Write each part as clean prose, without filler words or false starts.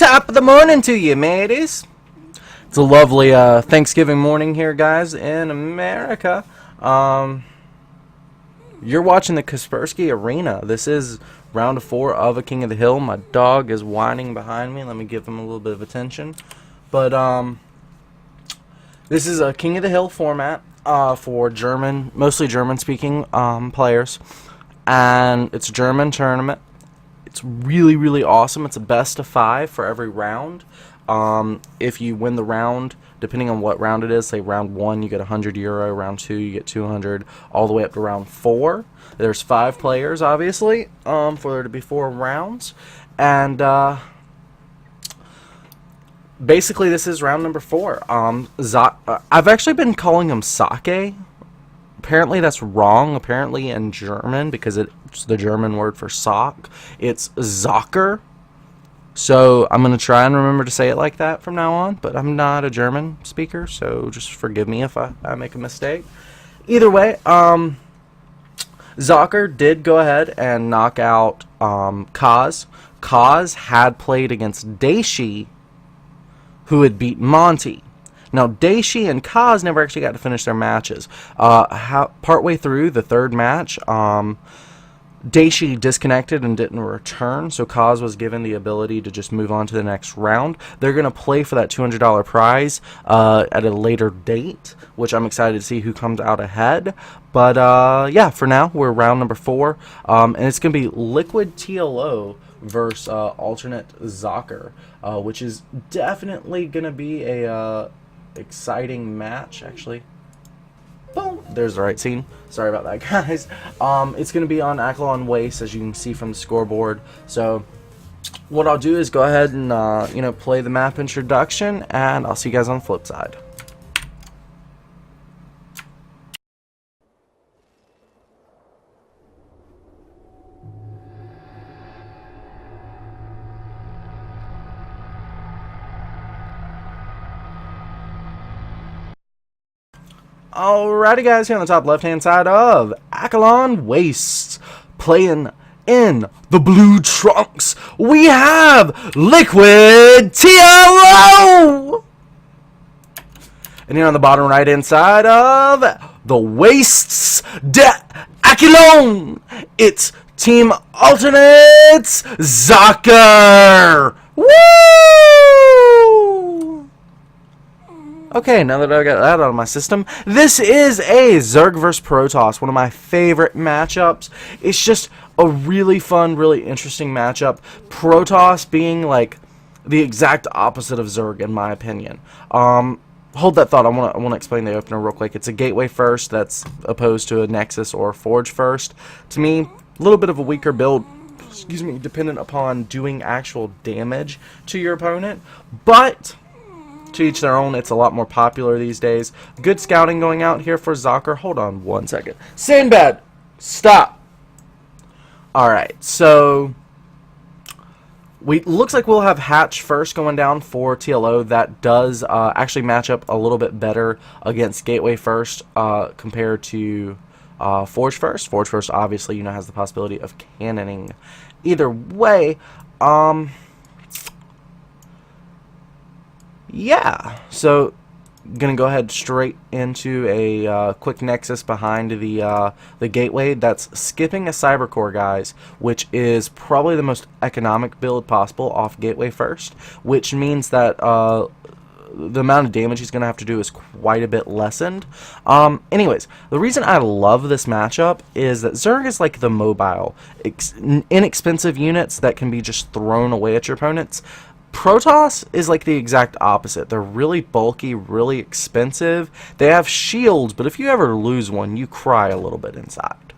Top of the morning to you, mateys. It's a lovely Thanksgiving morning here, guys, in America. You're watching the Kaspersky Arena. This is round 4 of a King of the Hill. My dog is whining behind me. Let me give him a little bit of attention. But this is a King of the Hill format for mostly German-speaking players, and it's a German tournament. It's really, really awesome. It's a best of 5 for every round. If you win the round, depending on what round it is, say round 1 you get €100, round 2 you get 200, all the way up to round 4. There's 5 players, obviously, for there to be 4 rounds. And basically this is round number 4. I've actually been calling him Socke. Apparently that's wrong. Apparently in German, because it's the German word for sock, it's Socke. So I'm going to try and remember to say it like that from now on, but I'm not a German speaker, so just forgive me if I make a mistake. Either way, Socke did go ahead and knock out KotH. KotH had played against Daishi, who had beat Monty. Now, Daishi and KotH never actually got to finish their matches. Partway through the 3rd match, Daishi disconnected and didn't return, so KotH was given the ability to just move on to the next round. They're going to play for that $200 prize at a later date, which I'm excited to see who comes out ahead. But yeah, for now, we're round number 4, and it's going to be LiquidTLO versus aTnSocke, which is definitely going to be a exciting match. Actually, boom, there's the right scene. Sorry about that, guys. It's going to be on aTnSocke Waste, as you can see from the scoreboard. So what I'll do is go ahead and play the map introduction, and I'll see you guys on the flip side. Alrighty, guys, here on the top left-hand side of aTnSocke Waste, playing in the blue trunks, we have LiquidTLO! And here on the bottom right-hand side of the Wastes aTnSocke, it's Team aTnSocke! Woo! Okay, now that I got that out of my system, this is a Zerg vs Protoss, one of my favorite matchups. It's just a really fun, really interesting matchup. Protoss being like the exact opposite of Zerg, in my opinion. Hold that thought. I want to explain the opener real quick. It's a gateway first that's opposed to a Nexus or Forge first. To me, a little bit of a weaker build, excuse me, dependent upon doing actual damage to your opponent, but to each their own. It's a lot more popular these days. Good scouting going out here for Socke. Hold on one second. Sandbad! Stop! Alright, so looks like we'll have Hatch first going down for TLO. That does actually match up a little bit better against Gateway first compared to Forge first. Forge first obviously has the possibility of cannoning. Either way, yeah, so gonna go ahead straight into a quick Nexus behind the gateway. That's skipping a Cyber Core, guys, which is probably the most economic build possible off gateway first, which means that the amount of damage he's gonna have to do is quite a bit lessened. Anyways, the reason I love this matchup is that Zerg is like the mobile, inexpensive units that can be just thrown away at your opponents. Protoss is like the exact opposite. They're really bulky, really expensive. They have shields, but if you ever lose one, you cry a little bit inside.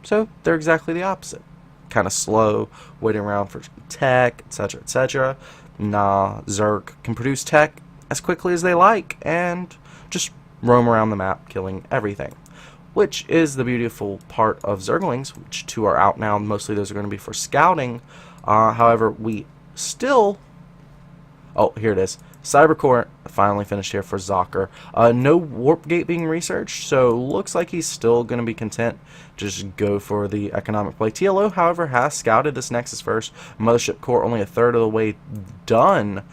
So they're exactly the opposite. Kind of slow, waiting around for tech, etc., etc. Nah, Zerg can produce tech as quickly as they like and just roam around the map killing everything, which is the beautiful part of Zerglings, which 2 are out now. Mostly those are going to be for scouting. However, we still Oh, here it is. Cybercore finally finished here for Socke. No warp gate being researched, so looks like he's still going to be content. Just go for the economic play. TLO, however, has scouted this Nexus first. Mothership core only a third of the way done.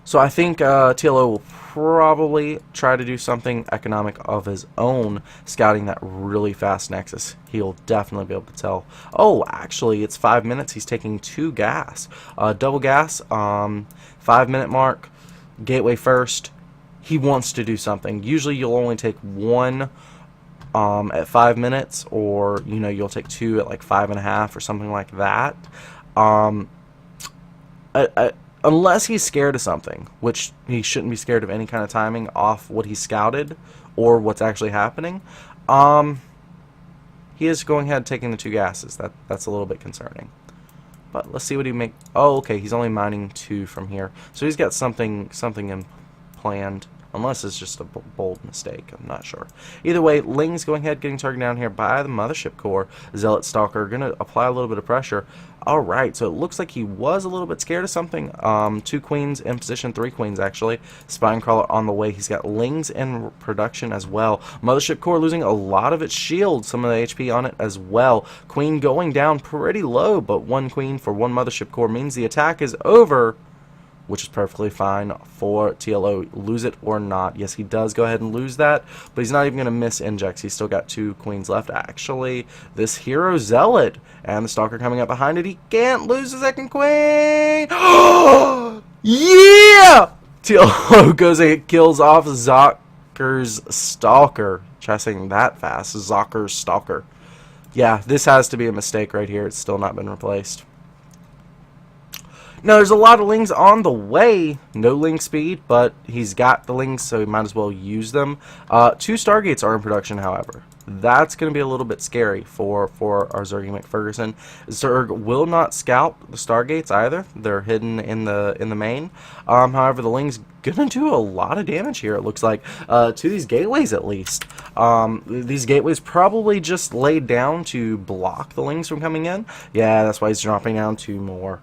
So I think TLO will probably try to do something economic of his own, scouting that really fast Nexus. He'll definitely be able to tell. Oh, actually, it's 5 minutes. He's taking 2 gas. Double gas, 5-minute mark, gateway first. He wants to do something. Usually you'll only take 1 at 5 minutes, or, you know, you'll take 2 at like 5.5 or something like that. Unless he's scared of something, which he shouldn't be scared of any kind of timing off what he scouted or what's actually happening. He is going ahead taking the 2 gases. That's a little bit concerning. But let's see what he make. Oh, okay, he's only mining 2 from here, so he's got something in planned. Unless it's just a bold mistake, I'm not sure. Either way, Ling's going ahead, getting targeted down here by the Mothership core. Zealot Stalker going to apply a little bit of pressure. Alright, so it looks like he was a little bit scared of something. 2 queens in position, 3 queens actually. Spinecrawler on the way. He's got Lings in production as well. Mothership core losing a lot of its shield, some of the HP on it as well. Queen going down pretty low, but 1 queen for 1 Mothership core means the attack is over, which is perfectly fine for TLO. Lose it or not. Yes, he does go ahead and lose that, but he's not even going to miss injects. He's still got 2 queens left. Actually, this hero Zealot and the Stalker coming up behind it. He can't lose the 2nd queen. Yeah! TLO goes and kills off Zocker's Stalker. Try saying that fast. Zocker's Stalker. Yeah, this has to be a mistake right here. It's still not been replaced. Now, there's a lot of Lings on the way. No Ling speed, but he's got the Lings, so he might as well use them. 2 Stargates are in production, however. That's going to be a little bit scary for our Zergy McFerguson. Zerg will not scout the Stargates either. They're hidden in the main. However, the Ling's going to do a lot of damage here, it looks like, to these gateways at least. These gateways probably just laid down to block the Lings from coming in. Yeah, that's why he's dropping down 2 more.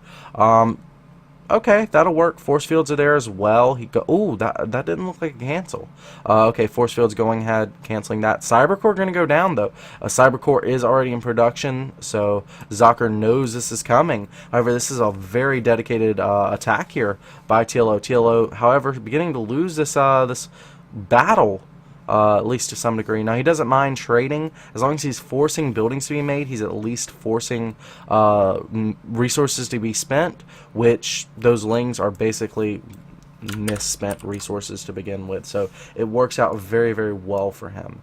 Okay, that'll work. Force fields are there as well. Ooh, that didn't look like a cancel. Okay, force fields going ahead, canceling that. Cybercore going to go down though. Cybercore is already in production, so Socke knows this is coming. However, this is a very dedicated attack here by TLO. TLO, however, beginning to lose this this battle. At least to some degree. Now, he doesn't mind trading. As long as he's forcing buildings to be made, he's at least forcing resources to be spent, which those Lings are basically misspent resources to begin with. So it works out very, very well for him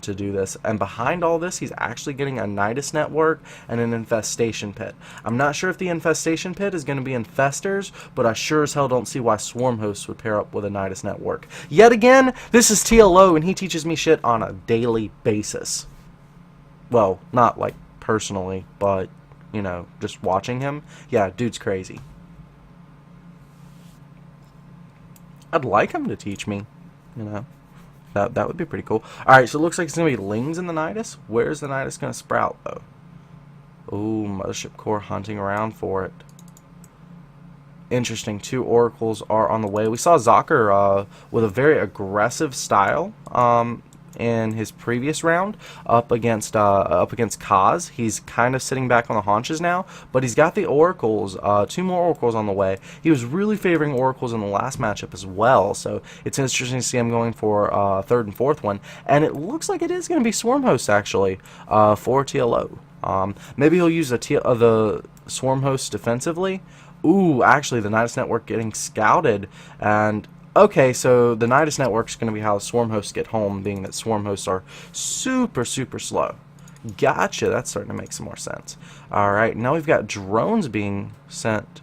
to do this. And behind all this, he's actually getting a Nidus network and an infestation pit. I'm not sure if the infestation pit is going to be infestors, but I sure as hell don't see why swarm hosts would pair up with a Nidus network. Yet again, this is TLO, and he teaches me shit on a daily basis. Well, not like personally, but, you know, just watching him. Yeah, dude's crazy. I'd like him to teach me, you know. That would be pretty cool. Alright, so it looks like it's going to be Lings in the Nidus. Where's the Nidus going to sprout, though? Ooh, Mothership core hunting around for it. Interesting. 2 oracles are on the way. We saw Socke with a very aggressive style in his previous round up against KotH. He's kind of sitting back on the haunches now, but he's got the oracles, 2 more oracles on the way. He was really favoring oracles in the last matchup as well, so it's interesting to see him going for 3rd and 4th one, and it looks like it is going to be swarm host actually for TLO. Maybe he'll use the swarm host defensively. Ooh, actually the Nidus network getting scouted, and okay, so the Nidus network is going to be how swarm hosts get home, being that swarm hosts are super, super slow. Gotcha, that's starting to make some more sense. Alright, now we've got drones being sent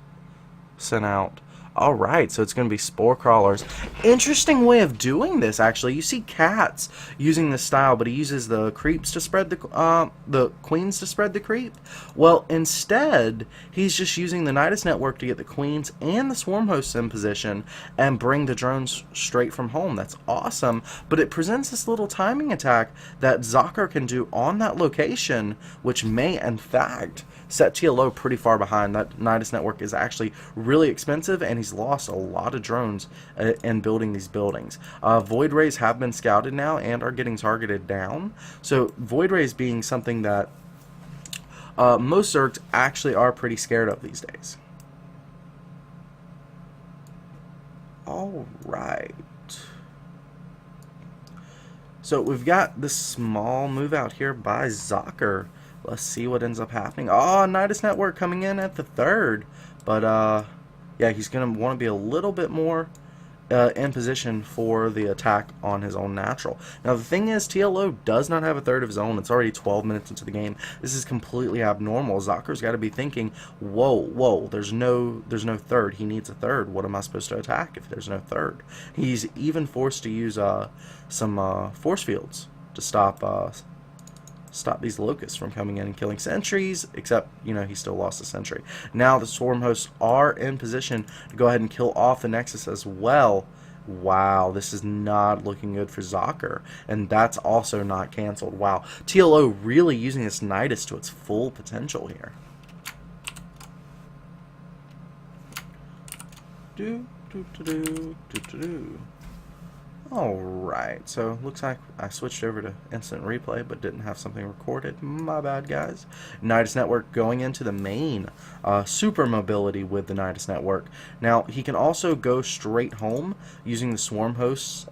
out. Alright, so it's going to be spore crawlers. Interesting way of doing this, actually. You see cats using this style, but he uses the creeps to spread the queens to spread the creep. Well, instead, he's just using the Nidus network to get the queens and the swarm hosts in position and bring the drones straight from home. That's awesome, but it presents this little timing attack that Socke can do on that location, which may, in fact, set TLO pretty far behind. That Nidus network is actually really expensive, and he's lost a lot of drones in building these buildings. Void Rays have been scouted now and are getting targeted down. So Void Rays being something that most Zergs actually are pretty scared of these days. Alright. So we've got this small move out here by Socke. Let's see what ends up happening. Oh, Nidus network coming in at the 3rd. But, yeah, he's going to want to be a little bit more in position for the attack on his own natural. Now the thing is, TLO does not have a 3rd of his own. It's already 12 minutes into the game. This is completely abnormal. Socke's got to be thinking, whoa, there's no 3rd. He needs a 3rd. What am I supposed to attack if there's no 3rd? He's even forced to use some force fields to stop these locusts from coming in and killing sentries, except, you know, he still lost a sentry. Now the swarm hosts are in position to go ahead and kill off the nexus as well. Wow, this is not looking good for Socke, and that's also not canceled. Wow, TLO really using this Nidus to its full potential here. Alright, so looks like I switched over to instant replay but didn't have something recorded. My bad, guys. Nidus network going into the main. Super mobility with the Nidus network. Now, he can also go straight home using the swarm hosts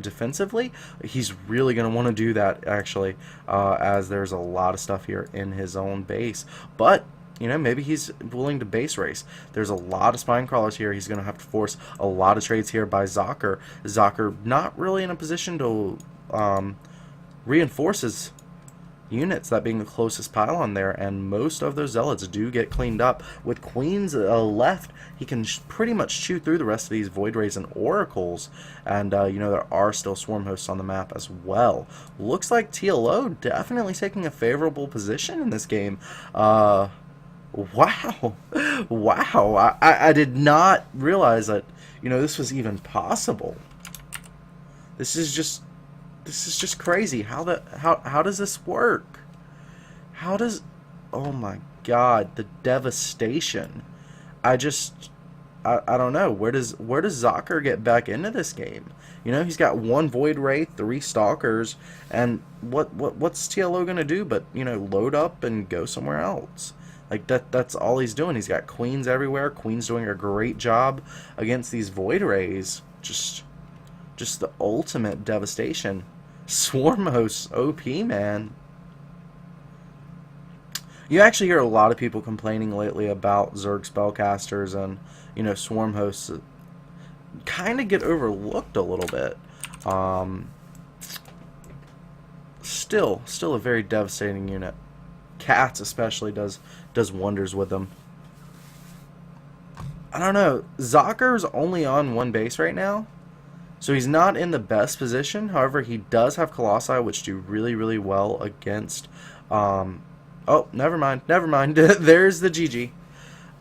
defensively. He's really going to want to do that, actually, as there's a lot of stuff here in his own base. But you know, maybe he's willing to base race. There's a lot of spine crawlers here. He's going to have to force a lot of trades here by Socke. Socke not really in a position to reinforce his units, that being the closest pylon there, and most of those zealots do get cleaned up. With queens left, he can pretty much chew through the rest of these void rays and oracles, and you know, there are still swarm hosts on the map as well. Looks like TLO definitely taking a favorable position in this game. Wow, I did not realize that, you know, this was even possible. This is just crazy. How does this work? Oh my god, the devastation. I don't know. Where does Socke get back into this game? You know, he's got 1 Void Ray, 3 Stalkers, and what's TLO gonna do but, you know, load up and go somewhere else? Like, that's all he's doing. He's got queens everywhere. Queen's doing a great job against these Void Rays. Just the ultimate devastation. Swarm hosts OP, man. You actually hear a lot of people complaining lately about Zerg spellcasters and, you know, swarm hosts kind of get overlooked a little bit. Still a very devastating unit. Cats especially does wonders with them. I don't know. Socke's only on 1 base right now, so he's not in the best position. However, he does have Colossi, which do really well against. Oh, never mind. There's the GG.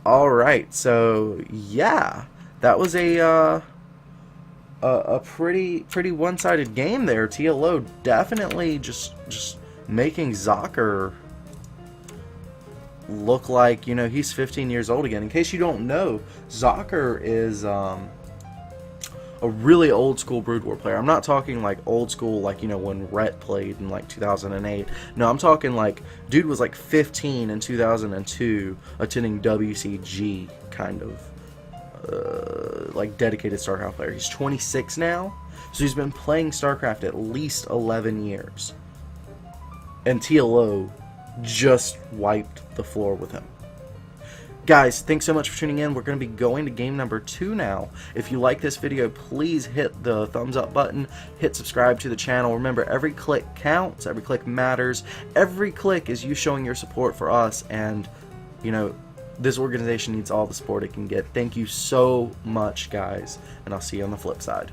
All right. So yeah, that was a pretty one-sided game there. TLO definitely just making Socke look like, you know, he's 15 years old again. In case you don't know, Socke is a really old school Brood War player. I'm not talking like old school, like, you know, when Rhett played in like 2008. No, I'm talking like dude was like 15 in 2002, attending WCG, kind of like dedicated StarCraft player. He's 26 now, so he's been playing StarCraft at least 11 years. And TLO just wiped the floor with him. Guys, thanks so much for tuning in. We're going to be going to game number 2 now. If you like this video, please hit the thumbs up button, hit subscribe to the channel. Remember, every click counts, every click matters. Every click is you showing your support for us, and, you know, this organization needs all the support it can get. Thank you so much, guys, and I'll see you on the flip side.